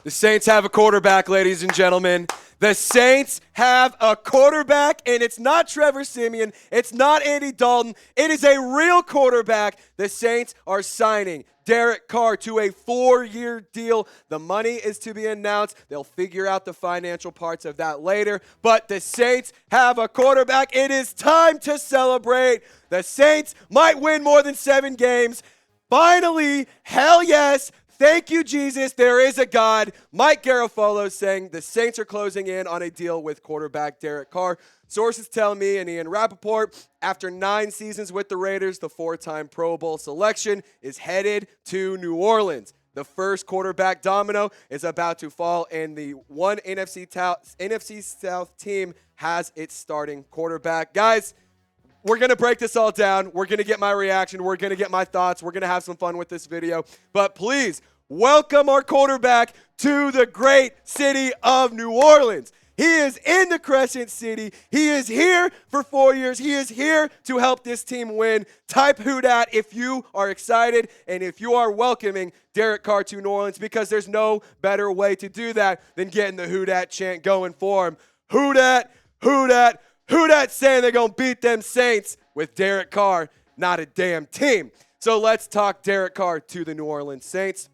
The Saints have a quarterback, ladies and gentlemen. The Saints have a quarterback, and it's not Trevor Siemian. It's not Andy Dalton. It is a real quarterback. The Saints are signing Derek Carr to a 4-year deal. The money is to be announced. They'll figure out the financial parts of that later. But the Saints have a quarterback. It is time to celebrate. The Saints might win more than 7 games. Finally, hell yes. Thank you, Jesus. There is a God. Mike Garofalo saying the Saints are closing in on a deal with quarterback Derek Carr. Sources tell me and Ian Rapoport, after 9 seasons with the Raiders, the 4-time Pro Bowl selection is headed to New Orleans. The first quarterback domino is about to fall, and the one NFC South team has its starting quarterback. Guys, we're going to break this all down. We're going to get my reaction. We're going to get my thoughts. We're going to have some fun with this video. But please, welcome our quarterback to the great city of New Orleans. He is in the Crescent City. He is here for 4 years. He is here to help this team win. Type who dat if you are excited and if you are welcoming Derek Carr to New Orleans, because there's no better way to do that than getting the who dat chant going for him. Who dat, who dat, who dat saying they're going to beat them Saints with Derek Carr, not a damn team. So let's talk Derek Carr to the New Orleans Saints.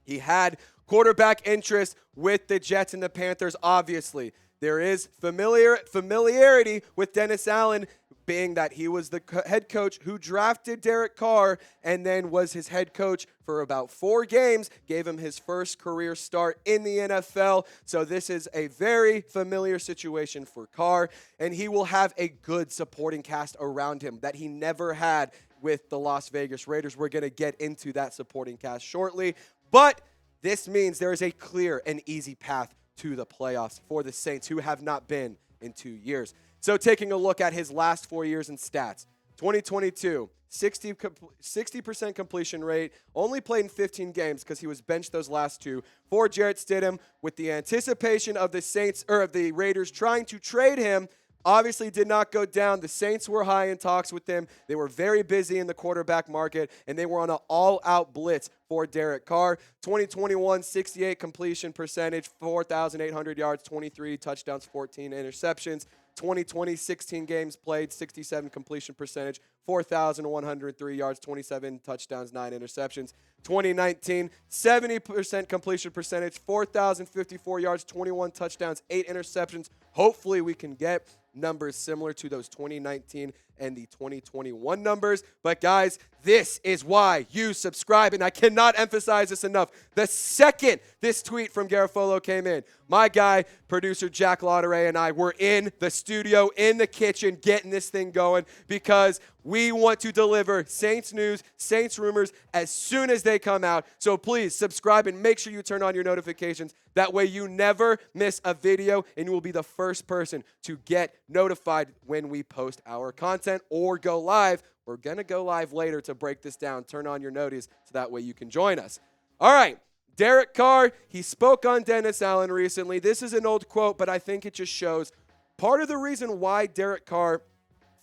He had quarterback interest with the Jets and the Panthers, obviously. There is familiarity with Dennis Allen, being that he was the head coach who drafted Derek Carr and then was his head coach for about 4 games, gave him his first career start in the NFL. So this is a very familiar situation for Carr, and he will have a good supporting cast around him that he never had with the Las Vegas Raiders. We're going to get into that supporting cast shortly, but this means there is a clear and easy path to the playoffs for the Saints, who have not been in 2 years. So taking a look at his last 4 years in stats, 2022, 60% completion rate, only played in 15 games because he was benched those last 2 for Jarrett Stidham, with the anticipation of the Saints or of the Raiders trying to trade him. Obviously did not go down. The Saints were high in talks with him. They were very busy in the quarterback market, and they were on an all-out blitz for Derek Carr. 2021, 68 completion percentage, 4,800 yards, 23 touchdowns, 14 interceptions. 2020, 16 games played, 67 completion percentage, 4,103 yards, 27 touchdowns, 9 interceptions. 2019, 70% completion percentage, 4,054 yards, 21 touchdowns, 8 interceptions. Hopefully we can get numbers similar to those 2019 and the 2021 numbers. But guys, this is why you subscribe, and I cannot emphasize this enough. The second this tweet from Garofalo came in, my guy, producer Jack Lauderay, and I were in the studio, in the kitchen, getting this thing going, because we want to deliver Saints news, Saints rumors as soon as they come out. So please subscribe and make sure you turn on your notifications. That way you never miss a video, and you will be the first person to get notified when we post our content or go live. We're going to go live later to break this down. Turn on your notice so that way you can join us. All right, Derek Carr, he spoke on Dennis Allen recently. This is an old quote, but I think it just shows part of the reason why Derek Carr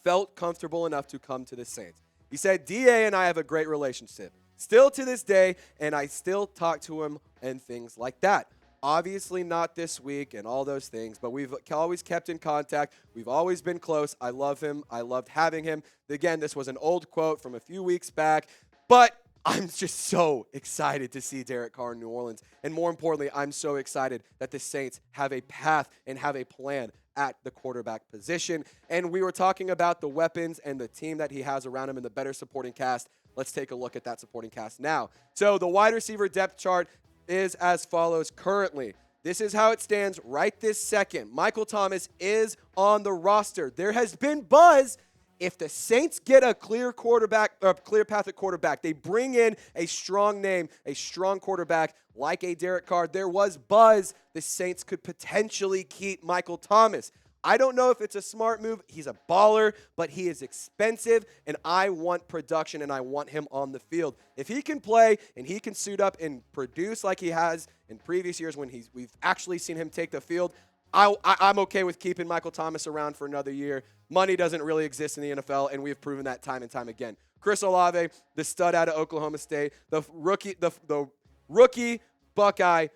felt comfortable enough to come to the Saints. He said, DA and I have a great relationship, still to this day, and I still talk to him and things like that. Obviously not this week and all those things, but we've always kept in contact. We've always been close. I love him. I loved having him. Again, this was an old quote from a few weeks back, but I'm just so excited to see Derek Carr in New Orleans. And more importantly, I'm so excited that the Saints have a path and have a plan at the quarterback position. And we were talking about the weapons and the team that he has around him and the better supporting cast. Let's take a look at that supporting cast now. So the wide receiver depth chart is as follows currently. This is how it stands right this second. Michael Thomas is on the roster. There has been buzz. If the Saints get a clear path at quarterback, they bring in a strong name, a strong quarterback like a Derek Carr, there was buzz the Saints could potentially keep Michael Thomas. I don't know if it's a smart move. He's a baller, but he is expensive, and I want production, and I want him on the field. If he can play and he can suit up and produce like he has in previous years when we've actually seen him take the field, I'm okay with keeping Michael Thomas around for another year. Money doesn't really exist in the NFL, and we've proven that time and time again. Chris Olave, the stud out of Oklahoma State, the rookie Buckeye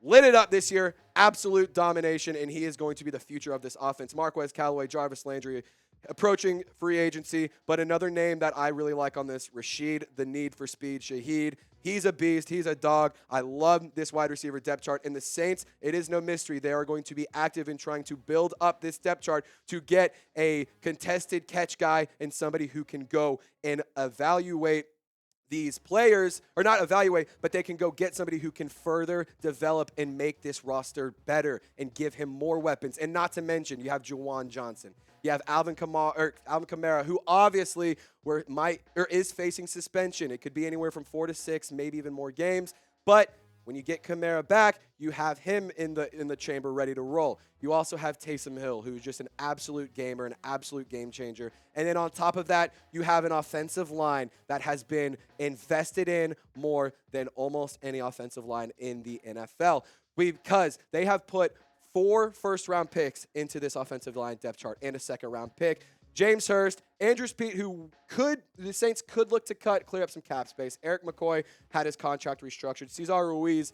lit it up this year. Absolute domination, and he is going to be the future of this offense. Marquez Callaway, Jarvis Landry, approaching free agency, but another name that I really like on this, Rashid, the need for speed, Shaheed. He's a beast. He's a dog. I love this wide receiver depth chart. And the Saints, it is no mystery. They are going to be active in trying to build up this depth chart to get a contested catch guy and somebody who can go and evaluate these players, or not evaluate, but they can go get somebody who can further develop and make this roster better and give him more weapons. And not to mention, you have Juwan Johnson. You have Alvin Kamara, who obviously is facing suspension. It could be anywhere from 4 to 6, maybe even more games. But when you get Kamara back, you have him in the chamber ready to roll. You also have Taysom Hill, who's just an absolute gamer, an absolute game changer. And then on top of that, you have an offensive line that has been invested in more than almost any offensive line in the NFL, because they have put 4 first-round picks into this offensive line depth chart and a second-round pick. James Hurst, Andrew Speed, who the Saints could look to cut, clear up some cap space. Eric McCoy had his contract restructured. Cesar Ruiz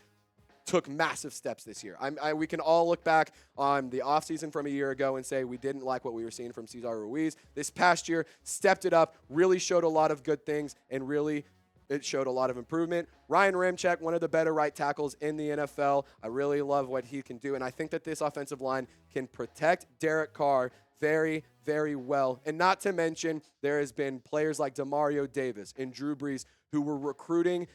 took massive steps this year. We can all look back on the offseason from a year ago and say we didn't like what we were seeing from Cesar Ruiz. This past year, stepped it up, really showed a lot of good things, and really it showed a lot of improvement. Ryan Ramczyk, one of the better right tackles in the NFL. I really love what he can do, and I think that this offensive line can protect Derek Carr very, very well. And not to mention, there has been players like Demario Davis and Drew Brees who were recruiting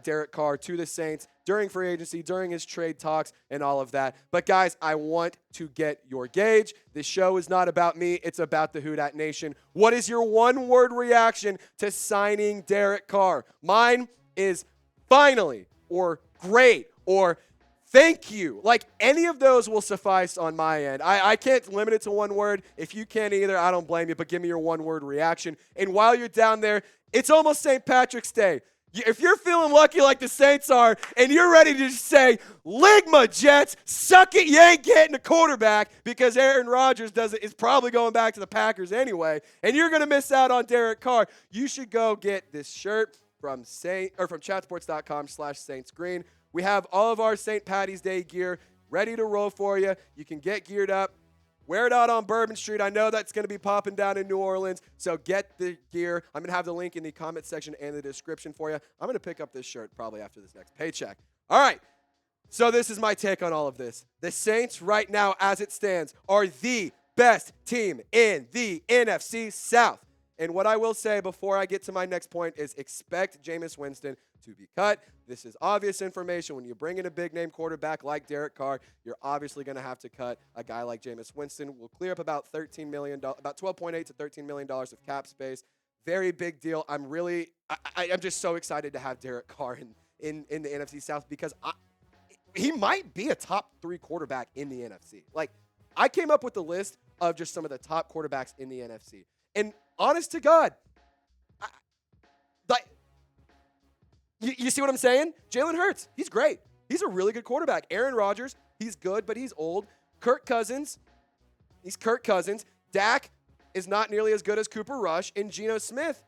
Derek Carr to the Saints during free agency, during his trade talks, and all of that. But guys, I want to get your gauge. This show is not about me. It's about the Who Dat Nation. What is your one-word reaction to signing Derek Carr? Mine is finally, or great, or thank you. Like, any of those will suffice on my end. I can't limit it to one word. If you can't either, I don't blame you, but give me your one-word reaction. And while you're down there, it's almost St. Patrick's Day. If you're feeling lucky like the Saints are, and you're ready to just say, Ligma Jets, suck it, you ain't getting a quarterback, because Aaron Rodgers is probably going back to the Packers anyway, and you're going to miss out on Derek Carr, you should go get this shirt from chatsports.com/SaintsGreen. We have all of our St. Patty's Day gear ready to roll for you. You can get geared up. Wear it out on Bourbon Street. I know that's going to be popping down in New Orleans, so get the gear. I'm going to have the link in the comment section and the description for you. I'm going to pick up this shirt probably after this next paycheck. All right, so this is my take on all of this. The Saints right now, as it stands, are the best team in the NFC South. And what I will say before I get to my next point is expect Jameis Winston to be cut. This is obvious information. When you bring in a big-name quarterback like Derek Carr, you're obviously going to have to cut a guy like Jameis Winston. We'll clear up about about $12.8 to $13 million of cap space. Very big deal. I'm just so excited to have Derek Carr in the NFC South, because he might be a top 3 quarterback in the NFC. Like, I came up with a list of just some of the top quarterbacks in the NFC. And honest to God, you see what I'm saying? Jalen Hurts, he's great. He's a really good quarterback. Aaron Rodgers, he's good, but he's old. Kirk Cousins, he's Kirk Cousins. Dak is not nearly as good as Cooper Rush. And Geno Smith,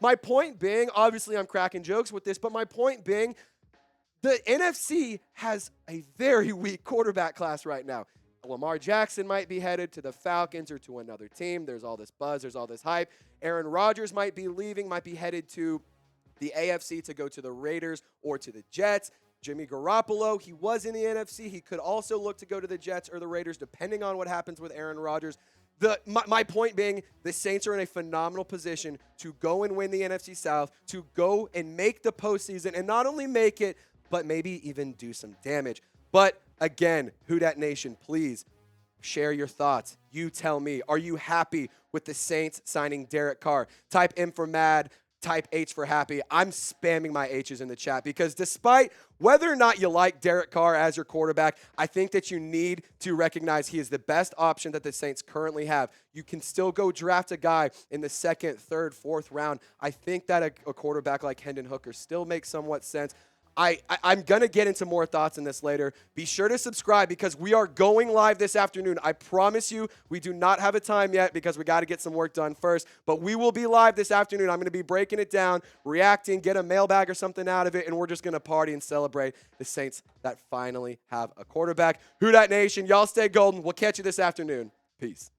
my point being, obviously I'm cracking jokes with this, but my point being, the NFC has a very weak quarterback class right now. Lamar Jackson might be headed to the Falcons or to another team. There's all this buzz. There's all this hype. Aaron Rodgers might be leaving, might be headed to the AFC to go to the Raiders or to the Jets. Jimmy Garoppolo, he was in the NFC. He could also look to go to the Jets or the Raiders, depending on what happens with Aaron Rodgers. My point being, the Saints are in a phenomenal position to go and win the NFC South, to go and make the postseason, and not only make it, but maybe even do some damage. But again, Who Dat Nation, please share your thoughts. You tell me, are you happy with the Saints signing Derek Carr? Type M for mad, type H for happy. I'm spamming my H's in the chat, because despite whether or not you like Derek Carr as your quarterback, I think that you need to recognize he is the best option that the Saints currently have. You can still go draft a guy in the 2nd, 3rd, 4th round. I think that a quarterback like Hendon Hooker still makes somewhat sense. I'm going to get into more thoughts on this later. Be sure to subscribe because we are going live this afternoon. I promise you, we do not have a time yet because we got to get some work done first. But we will be live this afternoon. I'm going to be breaking it down, reacting, get a mailbag or something out of it, and we're just going to party and celebrate the Saints that finally have a quarterback. Who Dat Nation, y'all stay golden. We'll catch you this afternoon. Peace.